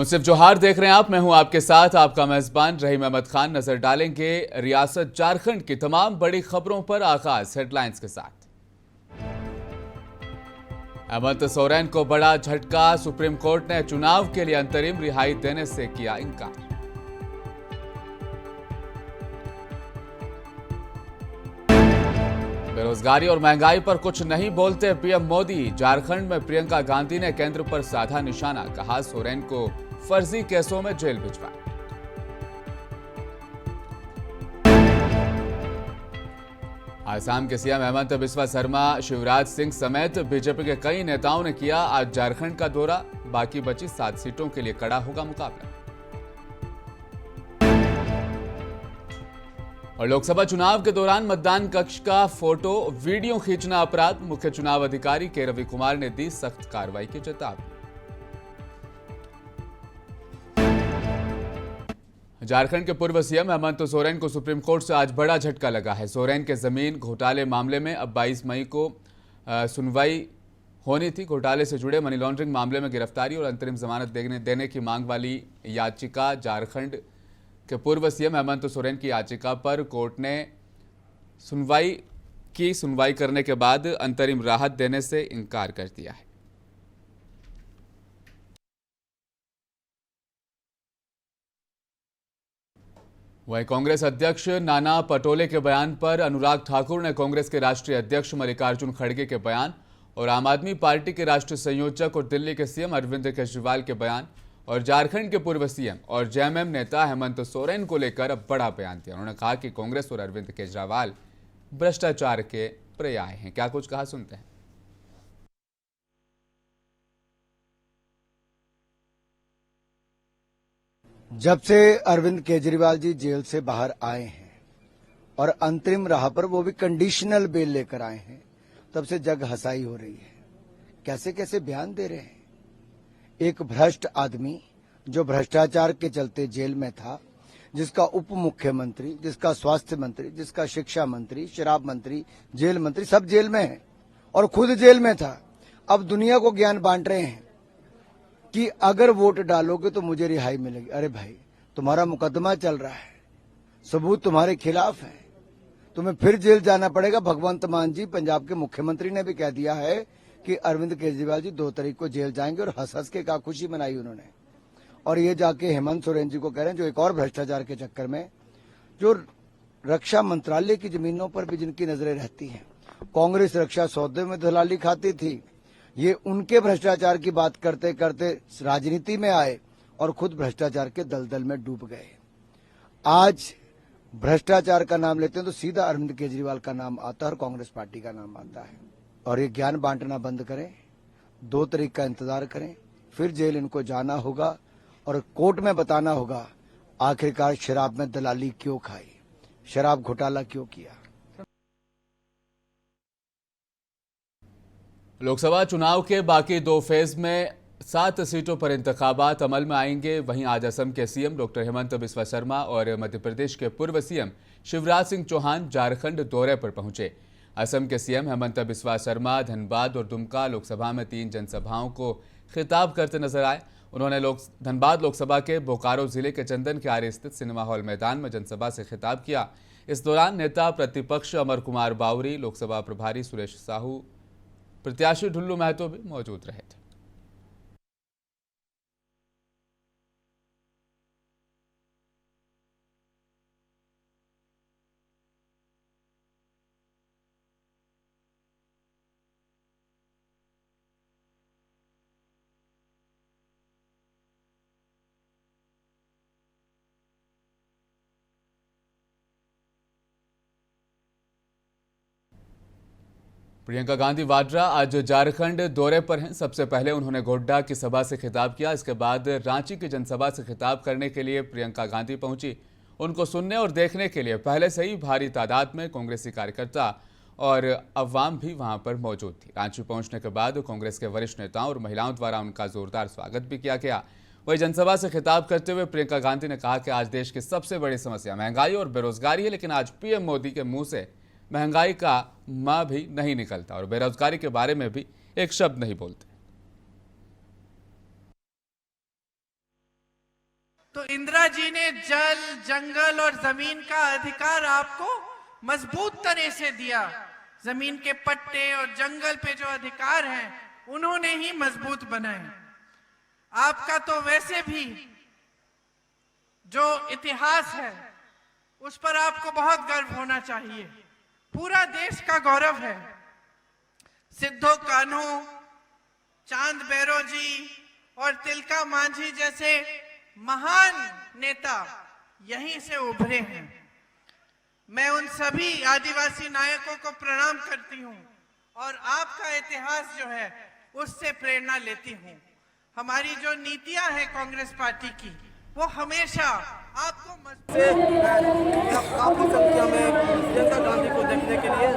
मुंसिफ जोहार देख रहे हैं आप। मैं हूं आपके साथ आपका मेजबान रहीम अहमद खान। नजर डालेंगे रियासत झारखंड की तमाम बड़ी खबरों पर। आगाज हेडलाइंस के साथ। हेमंत सोरेन को बड़ा झटका। सुप्रीम कोर्ट ने चुनाव के लिए अंतरिम रिहाई देने से किया इनकार। बेरोजगारी और महंगाई पर कुछ नहीं बोलते पीएम मोदी। झारखंड में प्रियंका गांधी ने केंद्र पर साधा निशाना। कहा सोरेन को फर्जी केसों में जेल भिजवाएं। आसाम के सीएम हेमंत बिस्वा शर्मा, शिवराज सिंह समेत बीजेपी के कई नेताओं ने किया आज झारखंड का दौरा। बाकी बची 7 सीटों के लिए कड़ा होगा मुकाबला। और लोकसभा चुनाव के दौरान मतदान कक्ष का फोटो वीडियो खींचना अपराध। मुख्य चुनाव अधिकारी के रवि कुमार ने दी सख्त कार्रवाई की चेतावनी। झारखंड के पूर्व सीएम हेमंत सोरेन को सुप्रीम कोर्ट से आज बड़ा झटका लगा है। सोरेन के जमीन घोटाले मामले में अब 22 मई को सुनवाई होनी थी। घोटाले से जुड़े मनी लॉन्ड्रिंग मामले में गिरफ्तारी और अंतरिम जमानत देने की मांग वाली याचिका, झारखंड के पूर्व सीएम हेमंत सोरेन की याचिका पर कोर्ट ने सुनवाई करने के बाद अंतरिम राहत देने से इनकार कर दिया है। वहीं कांग्रेस अध्यक्ष नाना पटोले के बयान पर अनुराग ठाकुर ने कांग्रेस के राष्ट्रीय अध्यक्ष मल्लिकार्जुन खड़गे के बयान और आम आदमी पार्टी के राष्ट्रीय संयोजक और दिल्ली के सीएम अरविंद केजरीवाल के बयान और झारखंड के पूर्व सीएम और जेएमएम नेता हेमंत सोरेन को लेकर अब बड़ा बयान दिया। उन्होंने कहा कि कांग्रेस और अरविंद केजरीवाल भ्रष्टाचार के पर्याय हैं। क्या कुछ कहा, सुनते हैं। जब से अरविंद केजरीवाल जी जेल से बाहर आए हैं और अंतरिम राह पर वो भी कंडीशनल बेल लेकर आए हैं, तब से जग हंसाई हो रही है। कैसे कैसे बयान दे रहे हैं। एक भ्रष्ट आदमी जो भ्रष्टाचार के चलते जेल में था, जिसका उप मुख्यमंत्री, जिसका स्वास्थ्य मंत्री, जिसका शिक्षा मंत्री, शराब मंत्री, जेल मंत्री सब जेल में है और खुद जेल में था, अब दुनिया को ज्ञान बांट रहे हैं कि अगर वोट डालोगे तो मुझे रिहाई मिलेगी। अरे भाई, तुम्हारा मुकदमा चल रहा है, सबूत तुम्हारे खिलाफ है, तुम्हें फिर जेल जाना पड़ेगा। भगवंत मान जी, पंजाब के मुख्यमंत्री ने भी कह दिया है कि अरविंद केजरीवाल जी 2 तारीख को जेल जाएंगे और हंस हंस के का खुशी मनाई उन्होंने। और ये जाके हेमंत सोरेन जी को कह रहे हैं, जो एक और भ्रष्टाचार के चक्कर में, जो रक्षा मंत्रालय की जमीनों पर भी जिनकी नजरें रहती हैं, कांग्रेस रक्षा सौदे में दलाली खाती थी, ये उनके भ्रष्टाचार की बात करते करते राजनीति में आए और खुद भ्रष्टाचार के दलदल में डूब गए। आज भ्रष्टाचार का नाम लेते हैं तो सीधा अरविंद केजरीवाल का नाम आता है और कांग्रेस पार्टी का नाम आता है। और ये ज्ञान बांटना बंद करें, 2 तारीख का इंतजार करें, फिर जेल इनको जाना होगा और कोर्ट में बताना होगा आखिरकार शराब में दलाली क्यों खाई, शराब घोटाला क्यों किया। लोकसभा चुनाव के बाकी 2 फेज में 7 सीटों पर इंतखाबात अमल में आएंगे। वहीं आज असम के सीएम डॉक्टर हेमंत बिस्वा शर्मा और मध्य प्रदेश के पूर्व सीएम शिवराज सिंह चौहान झारखंड दौरे पर पहुंचे। असम के सीएम हेमंत बिस्वा शर्मा धनबाद और दुमका लोकसभा में 3 जनसभाओं को खिताब करते नजर आए। उन्होंने धनबाद लोकसभा के बोकारो जिले के चंदन क्यारी स्थित सिनेमा हॉल मैदान में जनसभा से खिताब किया। इस दौरान नेता प्रतिपक्ष अमर कुमार बावरी, लोकसभा प्रभारी सुरेश साहू, प्रत्याशी ढुल्लू महतो भी मौजूद रहे थे। प्रियंका गांधी वाड्रा आज झारखंड दौरे पर हैं। सबसे पहले उन्होंने गोड्डा की सभा से खिताब किया। इसके बाद रांची की जनसभा से खिताब करने के लिए प्रियंका गांधी पहुंची। उनको सुनने और देखने के लिए पहले से ही भारी तादाद में कांग्रेसी कार्यकर्ता और अवाम भी वहां पर मौजूद थी। रांची पहुंचने के बाद कांग्रेस के वरिष्ठ नेताओं और महिलाओं द्वारा उनका जोरदार स्वागत भी किया गया। वही जनसभा से खिताब करते हुए प्रियंका गांधी ने कहा कि आज देश की सबसे बड़ी समस्या महंगाई और बेरोजगारी है, लेकिन आज पीएम मोदी के मुंह से महंगाई का मां भी नहीं निकलता और बेरोजगारी के बारे में भी एक शब्द नहीं बोलते। तो इंदिरा जी ने जल, जंगल और जमीन का अधिकार आपको मजबूत तरह से दिया। जमीन के पट्टे और जंगल पे जो अधिकार हैं उन्होंने ही मजबूत बनाए। आपका तो वैसे भी जो इतिहास है उस पर आपको बहुत गर्व होना चाहिए। पूरा देश का गौरव है। सिद्धो कान्हू, चांद बैरो जी और तिलका मांझी जैसे महान नेता यहीं से उभरे हैं। मैं उन सभी आदिवासी नायकों को प्रणाम करती हूं और आपका इतिहास जो है उससे प्रेरणा लेती हूं। हमारी जो नीतियां हैं कांग्रेस पार्टी की, वो हमेशा आपको काफी संख्या में प्रियंका गांधी को देखने के लिए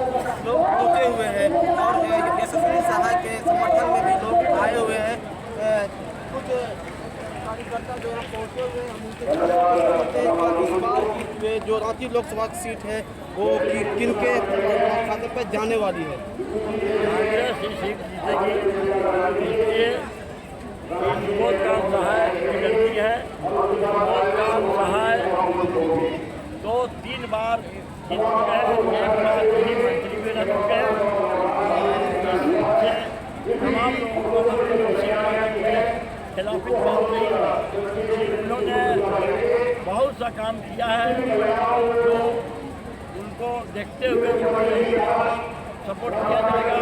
लोग पहुंचे हुए हैं और यशस्वी सहाय के समर्थन में भी लोग आए हुए हैं। कुछ कार्यकर्ता जो है पहुंचे हुए हैं, हम उनसे करते हैं इस बार की जो रांची लोकसभा की सीट है वो किन के खाते पर जाने वाली है। कांग्रेस ही सीट जीतेगी। बहुत काम सहाय की गलती है। बहुत काम सहाय 2-3 बार जीत चुके हैं, 1 बार ही मंत्री भी रह चुके हैं। तमाम लोगों को खिलाफी बात नहीं। उन्होंने बहुत सा काम किया है जो उनको देखते हुए सपोर्ट किया जाएगा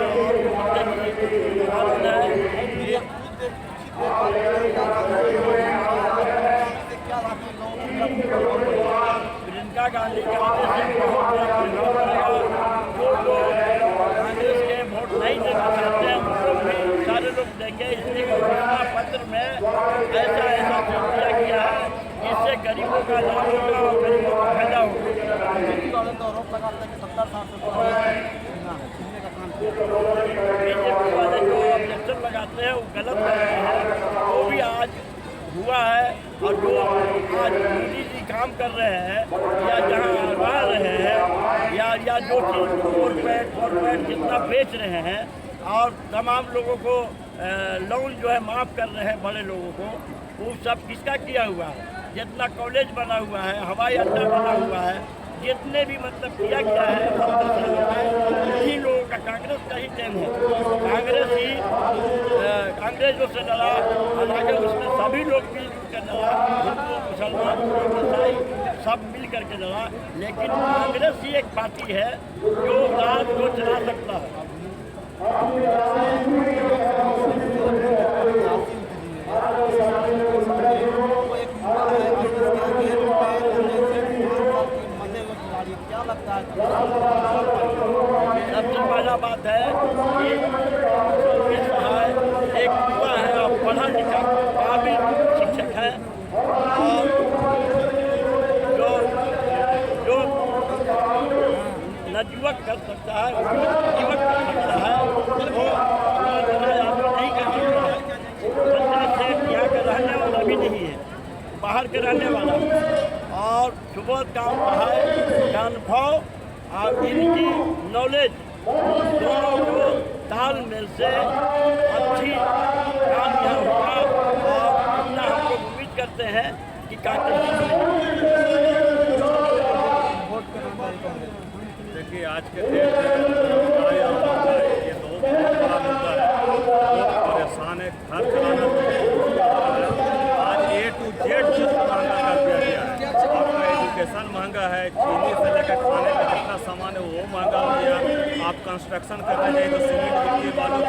और प्रियंका गांधी के आने से बहुत बड़ा प्रभाव पड़ेगा। जो लोग कांग्रेस के वोट नहीं देना चाहते हैं उनको भी सारे लोग देंगे। इसलिए घोषणा पत्र में ऐसा दिया गया है जिससे गरीबों का लाभ होगा और गरीबों का फायदा होगा। आरोप लगाते हैं कि 70 साल से बीजेपी वाले जो ऑब्जेक्शन लगाते हैं वो गलत कर रहे हैं। वो भी आज हुआ है और जो आज मोदी जी काम कर रहे हैं या जहाँ रह रहे हैं या जो चीज़ कॉर्पोरेट जितना बेच रहे हैं और तमाम लोगों को लोन जो है माफ़ कर रहे हैं बड़े लोगों को, वो सब किसका किया हुआ है? जितना कॉलेज बना हुआ है, हवाई अड्डा बना हुआ है, जितने भी मतलब किया गया है इन्हीं लोगों का कांग्रेस का ही देन है। कांग्रेस से लड़ा और आगे उसने सभी लोग मिलकर के लड़ा, हिंदू मुसलमान ईसाई सब मिल करके लड़ा। लेकिन कांग्रेस ही एक पार्टी है जो राज को चला सकता है। क्या लगता है? सबसे पहला बात है कि सहाय एक युवा है और पढ़ा लिखा काबिल शिक्षक है और जो नवयुवक कर सकता है, युवक कर सकता है, वो नहीं कर सकता है। पंचायत से यहाँ का रहने वाला भी नहीं है, बाहर के रहने वाला। और सुबोध काम सहाय का अनुभव और इनकी नॉलेज दोनों को तालमेल से अच्छी काम यहाँ होगा और इतना हम लोग उम्मीद करते हैं कि कांग्रेस। देखिए आज के डेट में ये तो बड़ा मुद्दा है। लोग परेशान है, घर चलाना आज A to Z महंगा कर दिया गया है। आपका एजुकेशन महंगा है, चीनी से लेकर खाने का जितना सामान है वो महंगा हो गया। आप कंस्ट्रक्शन करने जाए तो सीमेंट गिट्टी बालू वो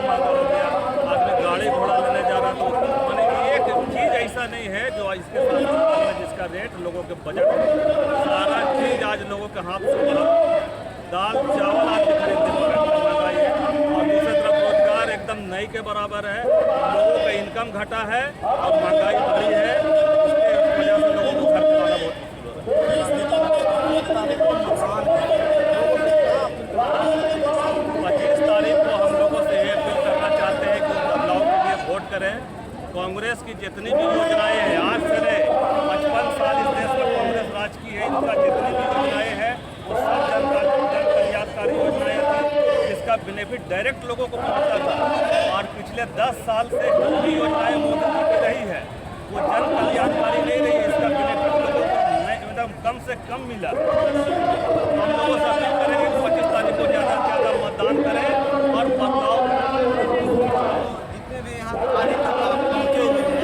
महंगा हो गया। आदमी गाड़ी घोड़ा लेने जा रहा तो माने एक चीज़ ऐसा नहीं है जो इसके साथ जिसका रेट लोगों के बजट सारा चीज़ आज लोगों के हाथ से बाहर। दाल चावल आपके खरीदने में महंगाई है और दूसरी तरफ रोजगार एकदम नई के बराबर है। लोगों का इनकम घटा है और महंगाई बढ़ी है। इसके वजह से लोगों को घर चलाना बहुत मुश्किल हो रहा है। 25 तारीख को हम लोगों से ये अपील करना चाहते हैं कि बदलाव के लिए वोट करें। कांग्रेस की जितनी भी योजनाएं हैं, आज से 55 साल इस देश में कांग्रेस राज की है, इनका जितनी भी योजनाएं हैं वो सब जन कल्याणकारी योजनाएं थी जिसका बेनिफिट डायरेक्ट लोगों को पहुंचता था। और पिछले 10 साल से जो भी योजनाएं मोदी जी की रही है वो जन कल्याणकारी नहीं रही है। से कम मिला। हम लोगों से अपील करेंगे कि 25 तारीख को ज़्यादा से ज़्यादा मतदान करें और बदलाव। जितने भी यहाँ पार्टी का पहुँचे हुए हैं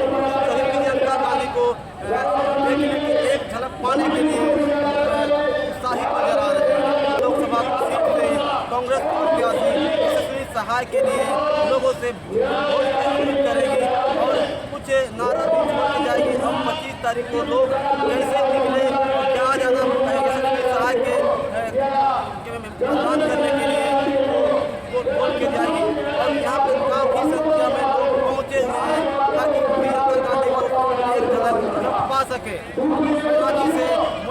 सभी प्रियंका गांधी को देखने की एक झलक पाने के लिए उत्साहित नजर आ रहे हैं। लोकसभा सीट से कांग्रेस प्रत्याशी यशस्वी सहाय के लिए लोगों से वोट की अपील करेगी और कुछ नारा भी छोड़ी जाएगी। हम 25 तारीख को लोग कैसे निकले, क्या जाना यशस्वी सहाय के मतदान करने के लिए वोट बोल के जाएगी। और यहाँ पर काफी संख्या में लोग पहुँचे हुए हैं ताकि प्रियंका गांधी को एक झलक पा सके। रांची से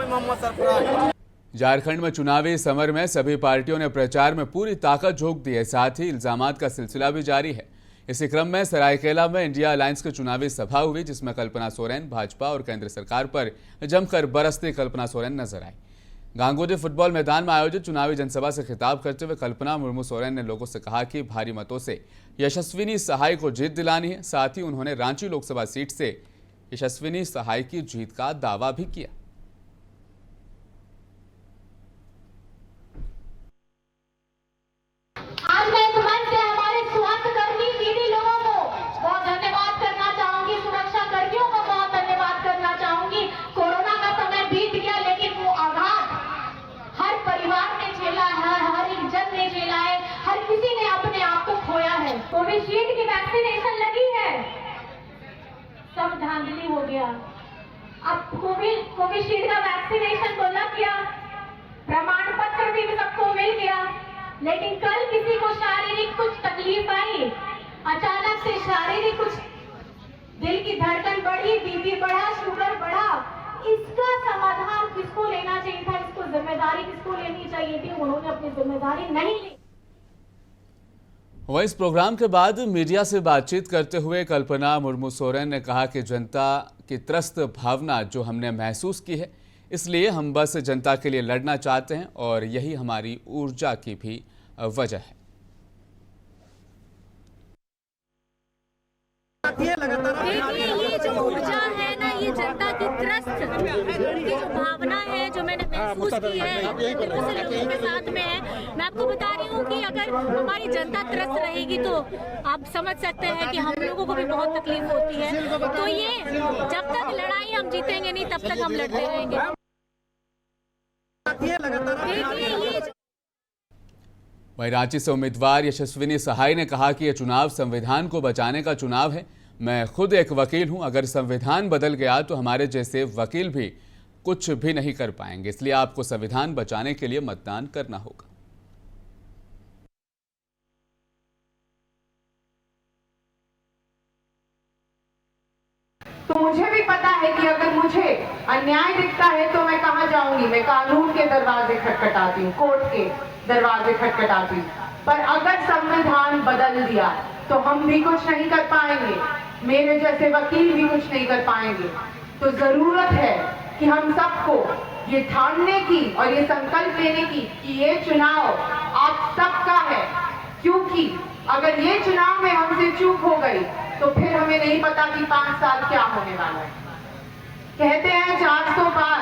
मोहम्मद सरफराज। झारखंड में चुनावी समर में सभी पार्टियों ने प्रचार में पूरी ताकत झोंक दी है। साथ ही इल्जामात का सिलसिला भी जारी है। इसी क्रम में सरायकेला में इंडिया अलायंस की चुनावी सभा हुई, जिसमें कल्पना सोरेन भाजपा और केंद्र सरकार पर जमकर बरसती कल्पना सोरेन नजर आई। गांगुली फुटबॉल मैदान में आयोजित चुनावी जनसभा से खिताब करते हुए कल्पना मुर्मू सोरेन ने लोगों से कहा कि भारी मतों से यशस्विनी सहाय को जीत दिलानी है। साथ ही उन्होंने रांची लोकसभा सीट से यशस्विनी सहाय की जीत का दावा भी किया। कोविशील्ड की वैक्सीनेशन लगी है, सब धांधली हो गया। अब कोविशील्ड का वैक्सीनेशन तो लग गया, प्रमाण पत्र भी सबको मिल गया, लेकिन कल किसी को शारीरिक कुछ तकलीफ आई, अचानक से शारीरिक कुछ दिल की धड़कन बढ़ी, बीपी बढ़ा, शुगर बढ़ा, इसका समाधान किसको लेना चाहिए था, इसको जिम्मेदारी किसको लेनी चाहिए थी, उन्होंने अपनी जिम्मेदारी नहीं ली। वहीं इस प्रोग्राम के बाद मीडिया से बातचीत करते हुए कल्पना मुर्मू सोरेन ने कहा कि जनता की त्रस्त भावना जो हमने महसूस की है, इसलिए हम बस जनता के लिए लड़ना चाहते हैं और यही हमारी ऊर्जा की भी वजह है। देखिए, ये जो ऊर्जा है ना, ये जनता की त्रस्त की जो भावना है, जो मैंने महसूस की है, इतने दिनों से लोगों के साथ में है। मैं आपको बता रही हूँ कि अगर हमारी जनता त्रस्त रहेगी तो आप समझ सकते हैं कि हम लोगों को भी बहुत तकलीफ होती है। तो ये जब तक लड़ाई हम जीतेंगे नहीं, तब तक हम लड़ते रहेंगे। देखिए, ये वहीं रांची से उम्मीदवार यशस्विनी सहाय ने कहा कि यह चुनाव संविधान को बचाने का चुनाव है। मैं खुद एक वकील हूं, अगर संविधान बदल गया तो हमारे जैसे वकील भी कुछ भी नहीं कर पाएंगे, इसलिए आपको संविधान बचाने के लिए मतदान करना होगा। तो मुझे भी पता है कि अगर मुझे अन्याय दिखता है तो मैं कहां जाऊंगी, मैं कानून के दरवाजे खटखटाती हूँ, कोर्ट के दरवाजे खटखटाती हूँ। पर अगर संविधान बदल दिया तो हम भी कुछ नहीं कर पाएंगे, मेरे जैसे वकील भी कुछ नहीं कर पाएंगे। तो जरूरत है कि हम सबको ये ठानने की और ये संकल्प लेने की कि ये चुनाव आप सबका है, क्योंकि अगर ये चुनाव में हमसे चूक हो गई तो फिर हमें नहीं पता कि 5 साल क्या होने वाला है। कहते हैं 400 पार,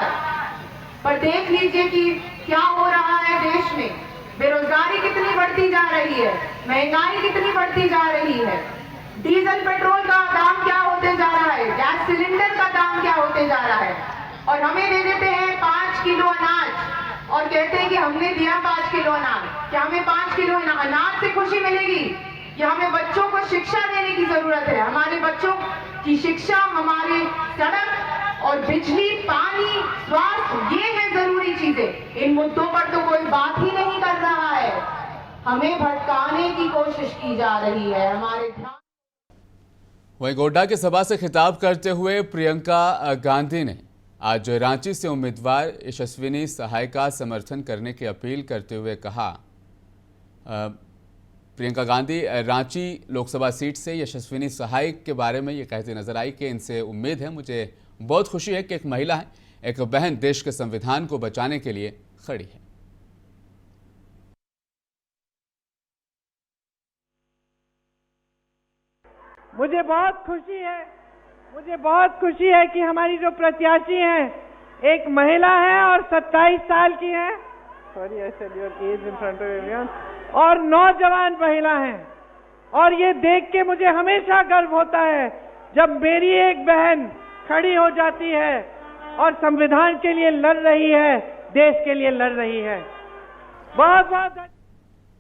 पर देख लीजिए कि क्या हो रहा है देश में। बेरोजगारी कितनी बढ़ती जा रही है, महंगाई कितनी बढ़ती जा रही है, डीजल पेट्रोल का दाम क्या होते जा रहा है, गैस सिलेंडर का दाम क्या होते जा रहा है। और हमें दे देते हैं 5 किलो अनाज और कहते हैं कि हमने दिया 5 किलो अनाज। क्या हमें 5 किलो अनाज से खुशी मिलेगी? या हमें बच्चों को शिक्षा देने की जरूरत है। हमारे बच्चों की शिक्षा, हमारे सड़क और बिजली, पानी, स्वास्थ्य, ये है जरूरी चीजें। इन मुद्दों पर तो कोई बात ही नहीं कर रहा है, हमें भटकाने की कोशिश की जा रही है। हमारे वहीं गोड्डा की सभा से खिताब करते हुए प्रियंका गांधी ने आज रांची से उम्मीदवार यशस्विनी सहाय का समर्थन करने की अपील करते हुए कहा, प्रियंका गांधी रांची लोकसभा सीट से यशस्विनी सहाय के बारे में ये कहती नजर आई कि इनसे उम्मीद है, मुझे बहुत खुशी है कि एक महिला है, एक बहन देश के संविधान को बचाने के लिए खड़ी है। मुझे बहुत खुशी है कि हमारी जो प्रत्याशी हैं एक महिला है और 27 साल की है, sorry I said your age in front of everyone, और नौजवान महिला हैं। और ये देख के मुझे हमेशा गर्व होता है जब मेरी एक बहन खड़ी हो जाती है और संविधान के लिए लड़ रही है, देश के लिए लड़ रही है। बहुत बहुत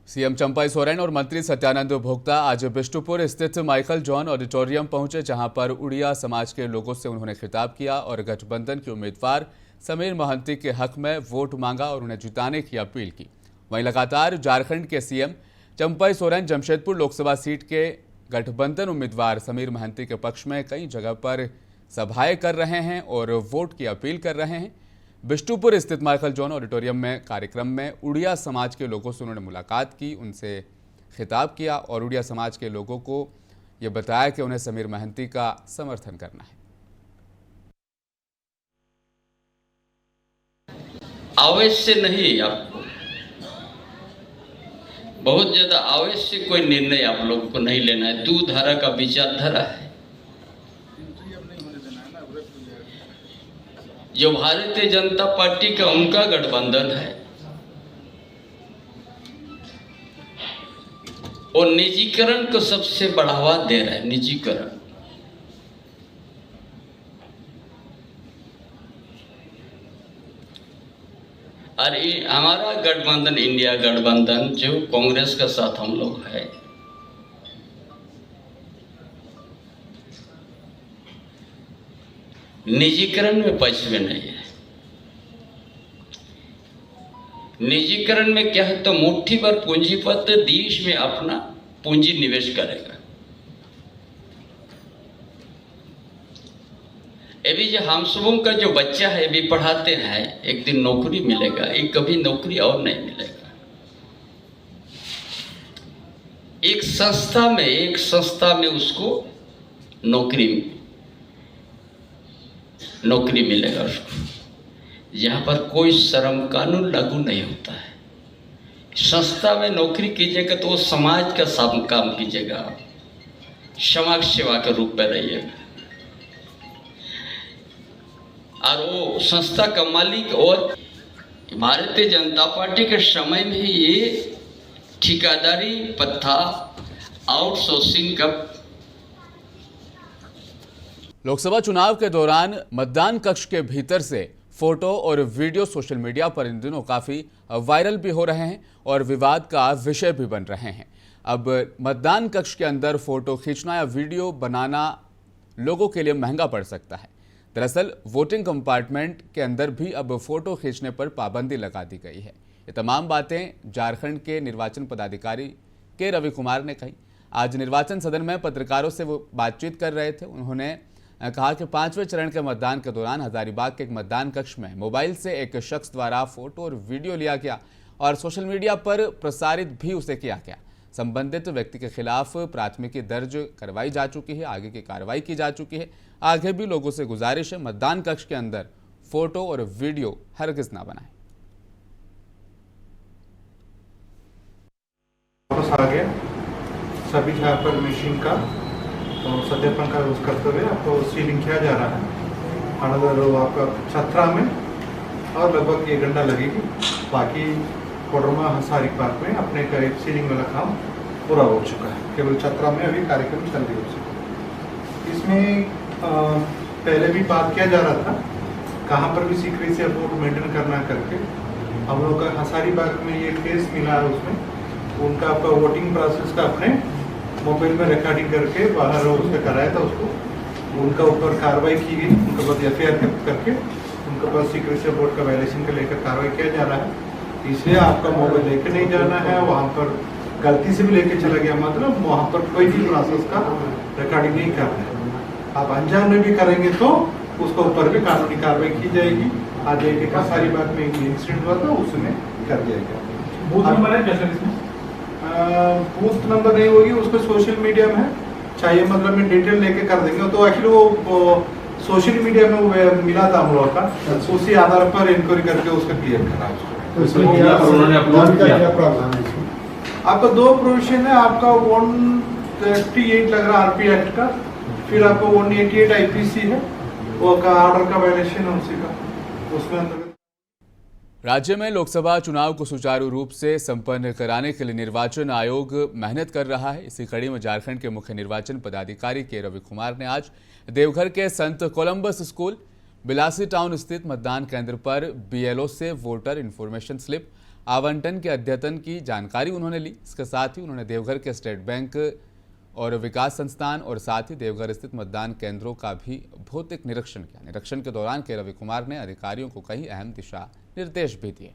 सीएम चंपाई सोरेन और मंत्री सत्यानंद भोक्ता आज बिष्टुपुर स्थित माइकल जॉन ऑडिटोरियम पहुंचे, जहां पर उड़िया समाज के लोगों से उन्होंने खिताब किया और गठबंधन के उम्मीदवार समीर महंती के हक में वोट मांगा और उन्हें जिताने की अपील की। वहीं लगातार झारखंड के सीएम चंपाई सोरेन जमशेदपुर लोकसभा सीट के गठबंधन उम्मीदवार समीर महंती के पक्ष में कई जगह पर सभाएं कर रहे हैं और वोट की अपील कर रहे हैं। बिष्टुपुर स्थित माइकल जॉन ऑडिटोरियम में कार्यक्रम में उड़िया समाज के लोगों से उन्होंने मुलाकात की, उनसे खिताब किया और उड़िया समाज के लोगों को ये बताया कि उन्हें समीर महंती का समर्थन करना है। आवेश से नहीं, आपको बहुत ज्यादा आवेश से कोई निर्णय आप लोग को नहीं लेना है। दू धारा का विचारधारा है। जो भारतीय जनता पार्टी का उनका गठबंधन है, वो निजीकरण को सबसे बढ़ावा दे रहा है। निजीकरण और हमारा गठबंधन, इंडिया गठबंधन जो कांग्रेस के साथ हम लोग है, निजीकरण में पक्ष में नहीं है। निजीकरण में क्या है, तो मुट्ठी भर पूंजीपति देश में अपना पूंजी निवेश करेगा। अभी जो हम सबों का जो बच्चा है भी पढ़ाते हैं, एक दिन नौकरी मिलेगा, एक कभी नौकरी और नहीं मिलेगा। एक संस्था में उसको नौकरी मिलेगा उसको। यहाँ पर कोई श्रम कानून लागू नहीं होता है। संस्था में नौकरी कीजिएगा तो वो समाज का सब काम कीजिएगा, समाज सेवा के रूप में रहिएगा। और वो संस्था का मालिक और भारतीय जनता पार्टी के समय में ही ये ठेकेदारी प्रथा, आउटसोर्सिंग का। लोकसभा चुनाव के दौरान मतदान कक्ष के भीतर से फोटो और वीडियो सोशल मीडिया पर इन दिनों काफ़ी वायरल भी हो रहे हैं और विवाद का विषय भी बन रहे हैं। अब मतदान कक्ष के अंदर फोटो खींचना या वीडियो बनाना लोगों के लिए महंगा पड़ सकता है। दरअसल वोटिंग कंपार्टमेंट के अंदर भी अब फोटो खींचने पर पाबंदी लगा दी गई है। ये तमाम बातें झारखंड के निर्वाचन पदाधिकारी के रवि कुमार ने कही। आज निर्वाचन सदन में पत्रकारों से वो बातचीत कर रहे थे। उन्होंने कहा कि 5वें चरण के मतदान के दौरान हजारीबाग के एक मतदान कक्ष में मोबाइल से एक शख्स द्वारा फोटो और वीडियो लिया गया और सोशल मीडिया पर प्रसारित भी उसे किया गया। संबंधित व्यक्ति के खिलाफ प्राथमिकी दर्ज करवाई जा चुकी है, आगे की कार्रवाई की जा चुकी है। आगे भी लोगों से गुजारिश है, मतदान कक्ष के अंदर फोटो और वीडियो हरगिज ना बनाएं। आ गया सभी यहाँ पर मशीन का तो सत्यापन का यूज करते हुए आपको सीलिंग किया जा रहा है। अनदर आपका 17 में और लगभग 1 घंटा लगेगी। बाकी कोडरमा हंसारी पार्क में अपने करीब सीलिंग वाला काम पूरा हो चुका है। केवल 17 में अभी कार्यक्रम चल रही है। इसमें पहले भी बात किया जा रहा था कहाँ पर भी सीक्रेसी रिपोर्ट मेंटेन करना करके। हम लोग का हंसारी बाग में ये केस मिला है, उसमें उनका आपका वोटिंग प्रोसेस का अपने मोबाइल में रिकॉर्डिंग करके बाहर उसका कराया था उसको। उनका ऊपर कार्रवाई की गई, उनके पास FIR करके उनके पास सीक्रेसी रिपोर्ट का वायलेशन का लेकर कार्रवाई किया जा रहा है। इसलिए आपका मोबाइल लेके नहीं जाना है, वहाँ पर गलती से भी लेके चला गया मतलब वहाँ पर कोई भी प्रोसेस का रिकॉर्डिंग नहीं करना है। आप अनजान में भी करेंगे तो उसके ऊपर भी कानूनी कार्रवाई की जाएगी। आज एक हंसारी बाग में एक इंसिडेंट हुआ था, उसमें कर दिया गया। बूथ नंबर है कैसे इसमें? बूथ नंबर नहीं होगी, उसको सोशल मीडिया में है। चाहिए मतलब में डिटेल लेके कर देंगे। तो एक्चुअली वो सोशल मीडिया में वो मिला था हम लोगों का, उसी आधार पर इंक्वायरी करके उसका क्लियर करा। आपका 2 प्रोविजन है। आपका 138 लग रहा RP एक्ट का, फिर आपको 188 IPC है, वो का ऑर्डर का वायलेशन है उसी का। उसमें अंतर्गत राज्य में लोकसभा चुनाव को सुचारू रूप से संपन्न कराने के लिए निर्वाचन आयोग मेहनत कर रहा है। इसी कड़ी में झारखंड के मुख्य निर्वाचन पदाधिकारी के रवि कुमार ने आज देवघर के संत कोलंबस स्कूल बिलासी टाउन स्थित मतदान केंद्र पर बीएलओ से वोटर इन्फॉर्मेशन स्लिप आवंटन के अद्यतन की जानकारी उन्होंने ली। इसके साथ ही उन्होंने देवघर के स्टेट बैंक और विकास संस्थान और साथ ही देवघर स्थित मतदान केंद्रों का भी भौतिक निरीक्षण किया। निरीक्षण के दौरान के रवि कुमार ने अधिकारियों को कई अहम दिशा निर्देश भी दिए।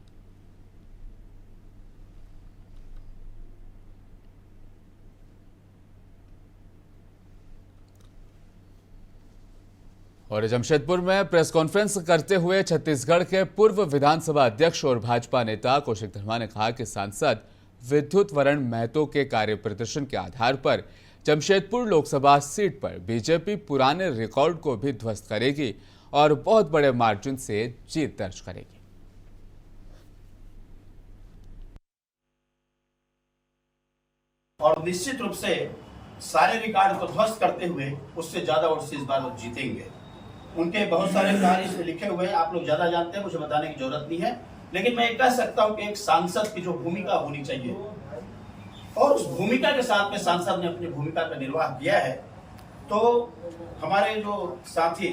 और जमशेदपुर में प्रेस कॉन्फ्रेंस करते हुए छत्तीसगढ़ के पूर्व विधानसभा अध्यक्ष और भाजपा नेता कौशिक धर्मा ने कहा कि सांसद विद्युत वरण महतो के कार्य प्रदर्शन के आधार पर जमशेदपुर लोकसभा सीट पर बीजेपी पुराने रिकॉर्ड को भी ध्वस्त करेगी और बहुत बड़े मार्जिन से जीत दर्ज करेगी। और निश्चित रूप से सारे रिकॉर्ड को ध्वस्त करते हुए उससे ज्यादा वोट से इस बार लोग जीतेंगे। उनके बहुत सारे कार्य इसमें लिखे हुए हैं, आप लोग ज्यादा जानते हैं, मुझे बताने की जरूरत नहीं है। लेकिन मैं कह सकता हूं कि एक सांसद की जो भूमिका होनी चाहिए और उस भूमिका के साथ में सांसद ने अपनी भूमिका का निर्वाह किया है। तो हमारे जो साथी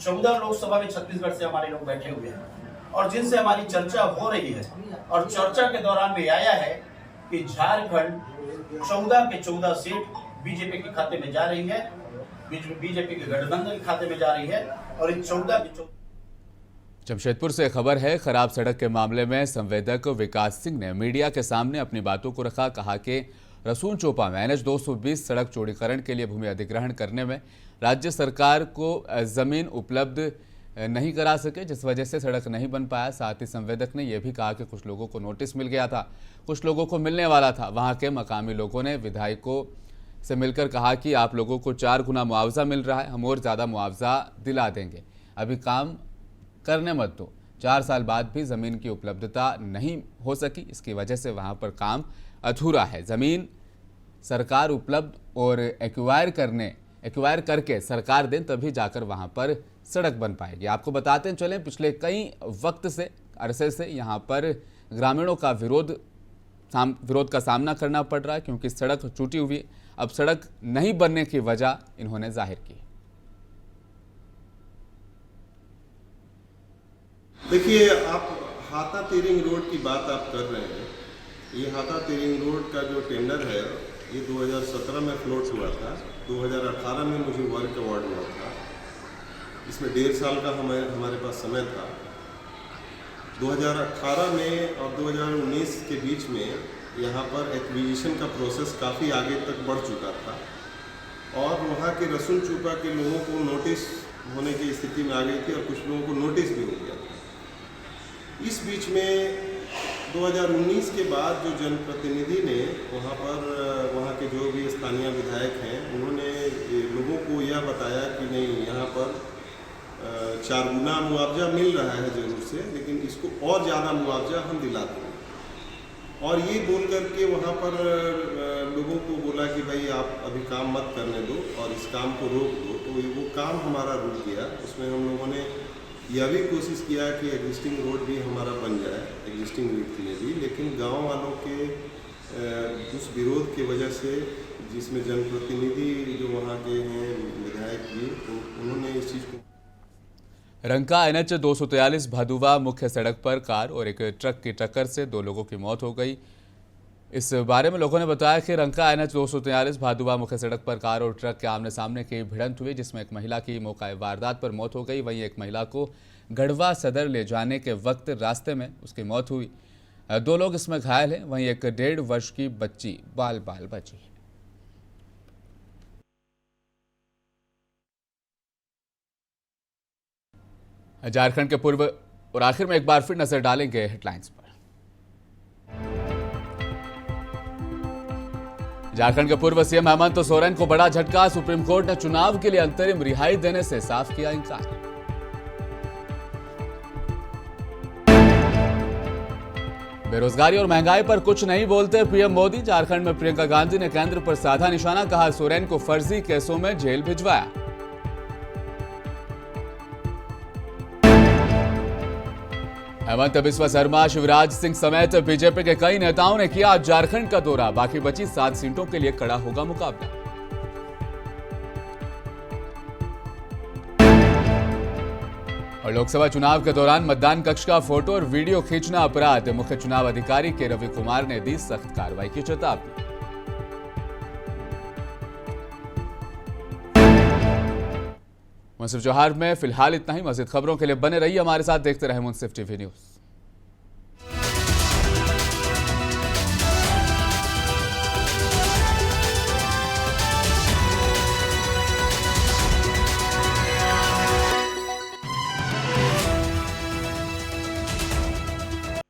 14 लोकसभा में छत्तीसगढ़ से हमारे लोग बैठे हुए हैं और जिनसे हमारी चर्चा हो रही है और चर्चा के दौरान भी आया है कि झारखंड 14 के 14 सीट बीजेपी के खाते में जा रही है, बीजेपी के गठबंधन के खाते में जा रही है और इन 14 के 14। जमशेदपुर से खबर है, खराब सड़क के मामले में संवेदक विकास सिंह ने मीडिया के सामने अपनी बातों को रखा। कहा कि रसून चोपा में NH 220 सड़क चौड़ीकरण के लिए भूमि अधिग्रहण करने में राज्य सरकार को जमीन उपलब्ध नहीं करा सके, जिस वजह से सड़क नहीं बन पाया। साथ ही संवेदक ने यह भी कहा कि कुछ लोगों को नोटिस मिल गया था, कुछ लोगों को मिलने वाला था। वहां के मकामी लोगों ने विधायकों से मिलकर कहा कि आप लोगों को 4 गुना मुआवजा मिल रहा है, हम और ज़्यादा मुआवजा दिला देंगे, अभी काम करने मत दो। 4 साल बाद भी ज़मीन की उपलब्धता नहीं हो सकी, इसकी वजह से वहाँ पर काम अधूरा है। ज़मीन सरकार उपलब्ध और एक्वायर करके सरकार दें, तभी जाकर वहाँ पर सड़क बन पाएगी। आपको बताते चलें, पिछले कई वक्त से अरसे से यहाँ पर ग्रामीणों का विरोध का सामना करना पड़ रहा है, क्योंकि सड़क टूटी हुई है। अब सड़क नहीं बनने की वजह इन्होंने जाहिर की। देखिए, आप हाता तेरिंग रोड की बात आप कर रहे हैं। ये हाता तेरिंग रोड का जो टेंडर है ये 2017 में फ्लोट हुआ था, 2018 में मुझे वर्क अवार्ड हुआ था। इसमें 1.5 साल का हमारे पास समय था। 2018 में और 2019 के बीच में यहाँ पर एक्विजिशन का प्रोसेस काफ़ी आगे तक बढ़ चुका था और वहाँ के रसून चोपा के लोगों को नोटिस होने की स्थिति में आ गई थी और कुछ लोगों को नोटिस भी हो गया था। इस बीच में 2019 के बाद जो जनप्रतिनिधि ने वहाँ के जो भी स्थानीय विधायक हैं, उन्होंने लोगों को यह बताया कि नहीं, यहाँ पर 4 गुना मुआवजा मिल रहा है जरूर से, लेकिन इसको और ज़्यादा मुआवजा हम दिला देंगे। और ये बोल करके वहाँ पर लोगों को बोला कि भाई आप अभी काम मत करने दो और इस काम को रोक दो। तो वो काम हमारा रुक गया। उसमें हम लोगों ने यह भी कोशिश किया कि एग्जिस्टिंग रोड भी हमारा बन जाए, एग्जिस्टिंग रोड में भी, लेकिन गांव वालों के उस विरोध की वजह से, जिसमें जनप्रतिनिधि जो वहाँ के हैं विधायक भी, उन्होंने इस चीज़ को। रंका NH 243 भादुवा मुख्य सड़क पर कार और एक ट्रक की टक्कर से 2 लोगों की मौत हो गई। इस बारे में लोगों ने बताया कि रंका NH 243 भादुवा मुख्य सड़क पर कार और ट्रक के आमने सामने की भिड़ंत हुई, जिसमें एक महिला की मौका वारदात पर मौत हो गई। वहीं एक महिला को गढ़वा सदर ले जाने के वक्त रास्ते में उसकी मौत हुई। 2 लोग इसमें घायल हैं। वहीं एक 1.5 वर्ष की बच्ची बाल बची है। झारखंड के पूर्व और आखिर में एक बार फिर नजर डालेंगे हेडलाइंस पर। झारखंड के पूर्व सीएम हेमंत सोरेन को बड़ा झटका। सुप्रीम कोर्ट ने चुनाव के लिए अंतरिम रिहाई देने से साफ किया इंकार। बेरोजगारी और महंगाई पर कुछ नहीं बोलते पीएम मोदी। झारखंड में प्रियंका गांधी ने केंद्र पर साधा निशाना। कहा, सोरेन को फर्जी केसों में जेल भिजवाया। हेमंत बिस्वा शर्मा, शिवराज सिंह समेत बीजेपी के कई नेताओं ने किया झारखंड का दौरा। बाकी बची 7 सीटों के लिए कड़ा होगा मुकाबला। और लोकसभा चुनाव के दौरान मतदान कक्ष का फोटो और वीडियो खींचना अपराध। मुख्य चुनाव अधिकारी के रवि कुमार ने दी सख्त कार्रवाई की चेतावनी। मुंसिफ जौहर में फिलहाल इतना ही। मज़ीद खबरों के लिए बने रहिए हमारे साथ, देखते रहे मुंसिफ टीवी न्यूज़।